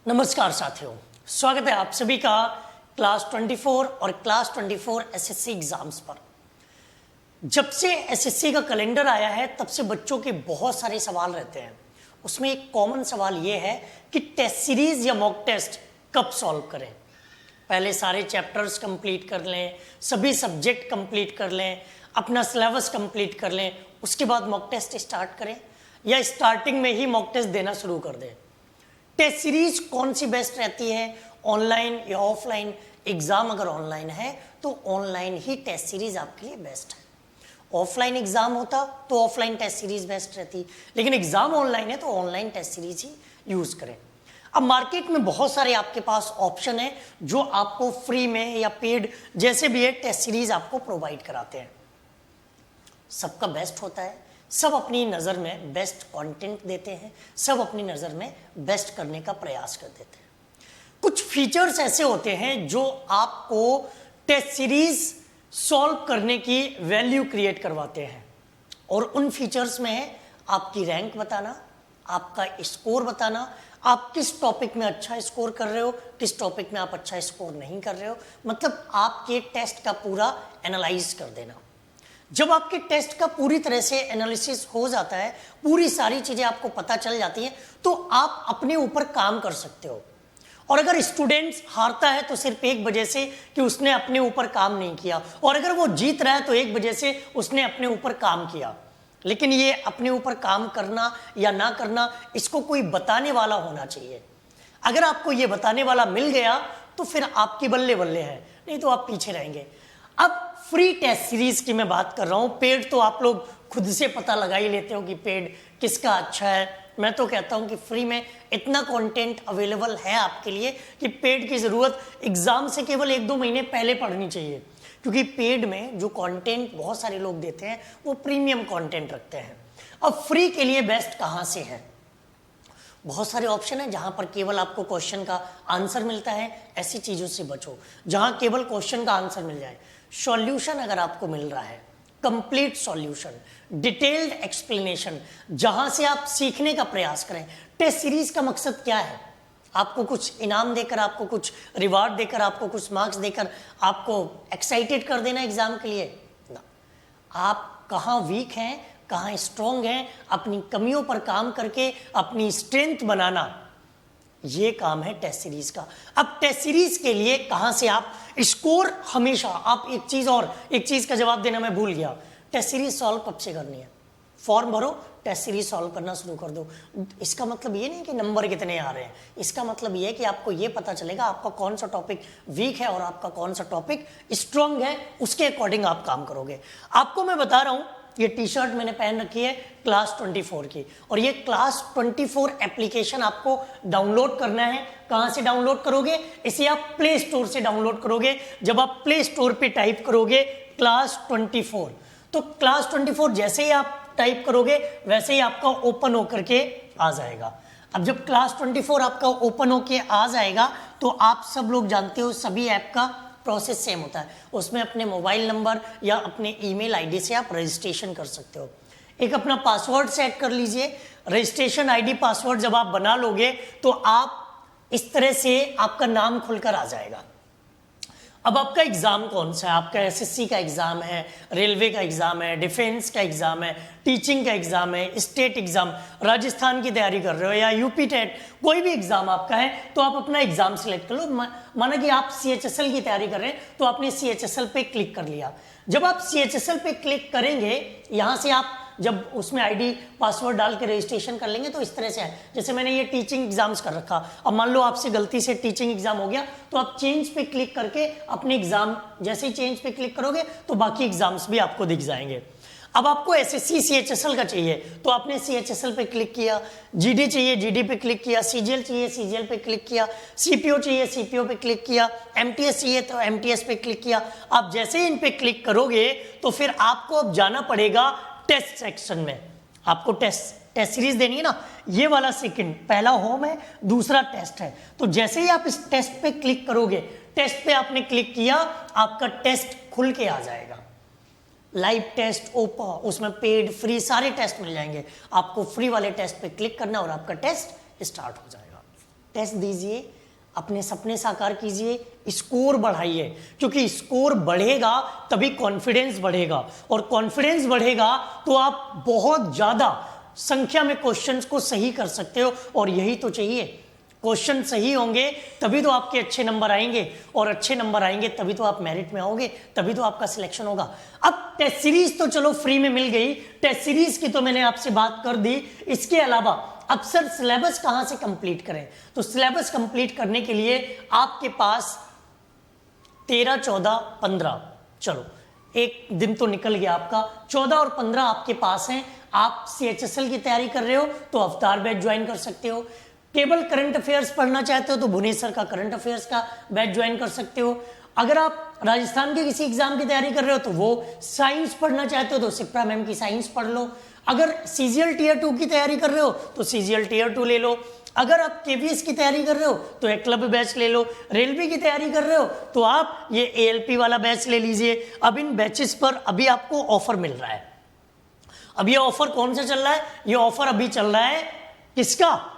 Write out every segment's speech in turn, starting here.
नमस्कार साथियों, स्वागत है आप सभी का क्लास 24 और क्लास 24 एसएससी एग्जाम्स पर। जब से एसएससी का कैलेंडर आया है तब से बच्चों के बहुत सारे सवाल रहते हैं। उसमें एक कॉमन सवाल ये है कि टेस्ट सीरीज या मॉक टेस्ट कब सॉल्व करें। पहले सारे चैप्टर्स कंप्लीट कर लें, सभी सब्जेक्ट कंप्लीट कर लें, अपना सिलेबस कंप्लीट कर लें, उसके बाद मॉक टेस्ट स्टार्ट करें या स्टार्टिंग में ही मॉक टेस्ट देना शुरू कर दें। टेस्ट सीरीज कौन सी बेस्ट रहती है, ऑनलाइन या ऑफलाइन? एग्जाम अगर ऑनलाइन है तो ऑनलाइन ही टेस्ट सीरीज आपके लिए बेस्ट है। ऑफलाइन एग्जाम होता तो ऑफलाइन टेस्ट सीरीज बेस्ट रहती, लेकिन एग्जाम ऑनलाइन है तो ऑनलाइन टेस्ट सीरीज ही यूज करें। अब मार्केट में बहुत सारे आपके पास ऑप्शन है जो आपको फ्री में या पेड जैसे भी है टेस्ट सीरीज आपको प्रोवाइड कराते हैं। सबका बेस्ट होता है, सब अपनी नज़र में बेस्ट कंटेंट देते हैं, सब अपनी नज़र में बेस्ट करने का प्रयास कर देते हैं। कुछ फीचर्स ऐसे होते हैं जो आपको टेस्ट सीरीज सॉल्व करने की वैल्यू क्रिएट करवाते हैं, और उन फीचर्स में है आपकी रैंक बताना, आपका स्कोर बताना, आप किस टॉपिक में अच्छा स्कोर कर रहे हो, किस टॉपिक में आप अच्छा स्कोर नहीं कर रहे हो, मतलब आपके टेस्ट का पूरा एनालाइज कर देना। जब आपके टेस्ट का पूरी तरह से एनालिसिस हो जाता है, पूरी सारी चीजें आपको पता चल जाती हैं, तो आप अपने ऊपर काम कर सकते हो। और अगर स्टूडेंट्स हारता है तो सिर्फ एक वजह से कि उसने अपने ऊपर काम नहीं किया, और अगर वो जीत रहा है तो एक वजह से उसने अपने ऊपर काम किया। लेकिन ये अपने ऊपर काम करना या ना करना, इसको कोई बताने वाला होना चाहिए। अगर आपको ये बताने वाला मिल गया तो फिर आपकी बल्ले बल्ले है, नहीं तो आप पीछे रहेंगे। अब फ्री टेस्ट सीरीज की मैं बात कर रहा हूं। पेड तो आप लोग खुद से पता लगा ही लेते हो कि पेड किसका अच्छा है। मैं तो कहता हूं कि फ्री में इतना कंटेंट अवेलेबल है आपके लिए कि पेड की जरूरत एग्जाम से केवल 1-2 महीने पहले पड़नी चाहिए, क्योंकि पेड में जो कंटेंट बहुत सारे लोग देते हैं वो प्रीमियम कंटेंट रखते हैं। अब फ्री के लिए बेस्ट कहां से है? बहुत सारे ऑप्शन है जहां पर केवल आपको क्वेश्चन का आंसर मिलता है। ऐसी चीजों से बचो जहां केवल क्वेश्चन का आंसर मिल जाए। सॉल्यूशन अगर आपको मिल रहा है, कंप्लीट सॉल्यूशन, डिटेल्ड एक्सप्लेनेशन, जहां से आप सीखने का प्रयास करें। टेस्ट सीरीज का मकसद क्या है? आपको कुछ इनाम देकर, आपको कुछ रिवार्ड देकर, आपको कुछ मार्क्स देकर आपको एक्साइटेड कर देना एग्जाम के लिए ना। आप कहाँ वीक हैं, कहाँ स्ट्रॉन्ग हैं, अपनी कमियों पर काम करके अपनी स्ट्रेंथ बनाना, ये काम है टेस्ट सीरीज का। अब टेस्ट सीरीज के लिए कहां से आप स्कोर, हमेशा आप एक चीज का जवाब देना मैं भूल गया। टेस्ट सीरीज सॉल्व कब से करनी है? फॉर्म भरो, टेस्ट सीरीज सॉल्व करना शुरू कर दो। इसका मतलब ये नहीं कि नंबर कितने आ रहे हैं, इसका मतलब ये है कि आपको ये पता चलेगा आपका कौन सा टॉपिक वीक है और आपका कौन सा टॉपिक स्ट्रॉन्ग है, उसके अकॉर्डिंग आप काम करोगे। आपको मैं बता रहा हूं, ये टी शर्ट मैंने पहन रखी है क्लास 24 की, और ये क्लास 24 एप्लीकेशन आपको डाउनलोड करना है। कहां से डाउनलोड करोगे? इसे आप प्ले स्टोर से डाउनलोड करोगे। जब आप प्ले स्टोर पे टाइप करोगे क्लास 24, तो क्लास 24 जैसे ही आप टाइप करोगे वैसे ही आपका ओपन होकर के आ जाएगा। अब जब क्लास 24 आपका ओपन होके आ जाएगा तो आप सब लोग जानते हो सभी ऐप का प्रोसेस सेम होता है। उसमें अपने मोबाइल नंबर या अपने ईमेल आईडी से आप रजिस्ट्रेशन कर सकते हो। एक अपना पासवर्ड सेट कर लीजिए। रजिस्ट्रेशन आईडी पासवर्ड जब आप बना लोगे तो आप इस तरह से आपका नाम खुलकर आ जाएगा। अब आपका एग्जाम कौन सा है? आपका एसएससी का एग्जाम है, रेलवे का एग्जाम है, डिफेंस का एग्जाम है, टीचिंग का एग्जाम है, स्टेट एग्जाम, राजस्थान की तैयारी कर रहे हो या यूपी टेट, कोई भी एग्जाम आपका है तो आप अपना एग्जाम सिलेक्ट कर लो। माना कि आप सीएचएसएल की तैयारी कर रहे हैं तो आपने सीएचएसएल पे क्लिक कर लिया। जब आप सीएचएसएल पे क्लिक करेंगे, यहां से आप जब उसमें आईडी पासवर्ड डाल के रजिस्ट्रेशन कर लेंगे तो इस तरह से है। जैसे मैंने ये टीचिंग एग्जाम्स कर रखा, अब मान लो आपसे गलती से टीचिंग एग्जाम हो गया तो आप चेंज पे क्लिक करके अपने एग्जाम, जैसे ही चेंज पे क्लिक करोगे तो बाकी एग्जाम्स भी आपको दिख जाएंगे। अब आपको एसएससी सीएचएसएल का चाहिए तो आपने सीएचएसएल पे क्लिक किया, जीडी चाहिए जीडी पे क्लिक किया, सीजीएल चाहिए सीजीएल पे क्लिक किया, सीपीओ चाहिए सीपीओ पे क्लिक किया, एमटीएस चाहिए तो एमटीएस पे क्लिक किया। आप जैसे ही इन पे क्लिक करोगे तो फिर आपको अब जाना पड़ेगा टेस्ट सेक्शन में। आपको टेस्ट सीरीज देनी है ना, ये वाला सेकंड, पहला होम है, दूसरा टेस्ट है। तो जैसे ही आप इस टेस्ट पे क्लिक करोगे, टेस्ट पे आपने क्लिक किया, आपका टेस्ट खुल के आ जाएगा। लाइव टेस्ट, ओपन, उसमें पेड, फ्री सारे टेस्ट मिल जाएंगे। आपको फ्री वाले टेस्ट पे क्लिक करना और आपका टेस्ट स्टार्ट हो जाएगा। टेस्ट दीजिए, अपने सपने साकार कीजिए, स्कोर बढ़ाइए, क्योंकि स्कोर बढ़ेगा तभी कॉन्फिडेंस बढ़ेगा, और कॉन्फिडेंस बढ़ेगा तो आप बहुत ज्यादा संख्या में क्वेश्चंस को सही कर सकते हो, और यही तो चाहिए। क्वेश्चन सही होंगे तभी तो आपके अच्छे नंबर आएंगे, और अच्छे नंबर आएंगे तभी तो आप मेरिट में आओगे, तभी तो आपका सिलेक्शन होगा। अब टेस्ट सीरीज तो चलो फ्री में मिल गई, टेस्ट सीरीज की तो मैंने आपसे बात कर दी। इसके अलावा अब सर सिलेबस कहां से कंप्लीट करें? तो सिलेबस कंप्लीट करने के लिए आपके पास 13, 14, 15, चलो एक दिन तो निकल गया आपका, 14 और 15 आपके पास हैं। आप CHSL की तैयारी कर रहे हो तो अवतार बैच ज्वाइन कर सकते हो। केवल करंट अफेयर्स पढ़ना चाहते हो तो भुवनेश्वर का करंट अफेयर्स का बैच ज्वाइन कर सकते हो। अगर आप राजस्थान के किसी एग्जाम की तैयारी कर रहे हो तो वो साइंस पढ़ना चाहते हो तो शिप्रा मैम की साइंस पढ़ लो। अगर CGL Tier 2 की तैयारी कर रहे हो तो CGL Tier 2 ले लो। अगर आप KVS की तैयारी कर रहे हो तो एकलव्य बैच ले लो। रेलवे की तैयारी कर रहे हो तो आप ये ALP वाला बैच ले लीजिए। अब इन बैचेस पर अभी आपको ऑफर मिल रहा है। अब ये ऑफर कौन सा चल रहा है? ये ऑफर अभी चल रहा है किसका?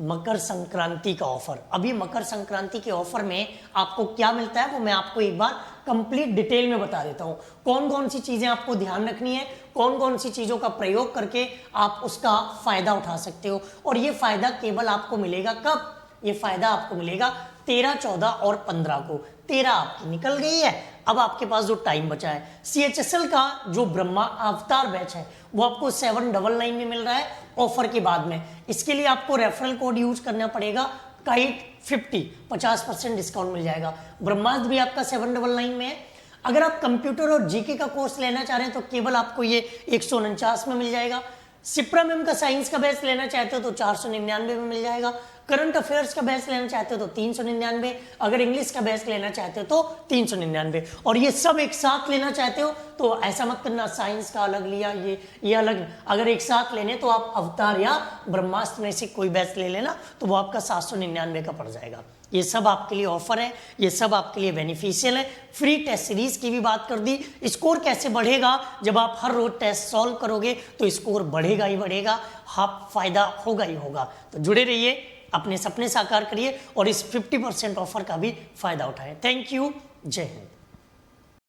मकर संक्रांति का ऑफर। अभी मकर संक्रांति के ऑफर में आपको क्या मिलता है वो मैं आपको एक बार कंप्लीट डिटेल में बता देता हूं। कौन कौन सी चीजें आपको ध्यान रखनी है, कौन कौन सी चीजों का प्रयोग करके आप उसका फायदा उठा सकते हो। और ये फायदा केवल आपको मिलेगा कब? ये फायदा आपको मिलेगा 13, 14 और 15 को। 13 आपकी निकल गई है, अब आपके पास जो टाइम बचा है। CHSL का जो ब्रह्मा अवतार बैच है वो आपको 799 में मिल रहा है ऑफर के बाद में। इसके लिए आपको रेफरल कोड यूज करना पड़ेगा काइट 50% डिस्काउंट मिल जाएगा। ब्रह्मास्त्र भी आपका 799 में है। अगर आप कंप्यूटर और GK का कोर्स लेना चाह रहे हैं तो केवल आपको ये 149 में मिल जाएगा। शिप्रा मैम का साइंस का बैच लेना चाहते हो तो 499 में मिल जाएगा। करंट अफेयर्स का बैच लेना चाहते हो तो 399। अगर इंग्लिश का बैच लेना चाहते हो तो 399। और ये सब एक साथ लेना चाहते हो तो ऐसा मत करना साइंस का अलग लिया, ये अलग। अगर एक साथ लेने तो आप अवतार या ब्रह्मास्त्र में से कोई बैच ले लेना तो वो आपका 799 का पड़ जाएगा। ये सब आपके लिए ऑफर है, ये सब आपके लिए बेनिफिशियल है। फ्री टेस्ट सीरीज की भी बात कर दी। स्कोर कैसे बढ़ेगा? जब आप हर रोज टेस्ट सॉल्व करोगे तो स्कोर बढ़ेगा ही बढ़ेगा, हाँ फायदा होगा ही होगा। तो जुड़े रहिए, अपने सपने साकार करिए और इस 50% ऑफर का भी फायदा उठाएं। थैंक यू, जय हिंद।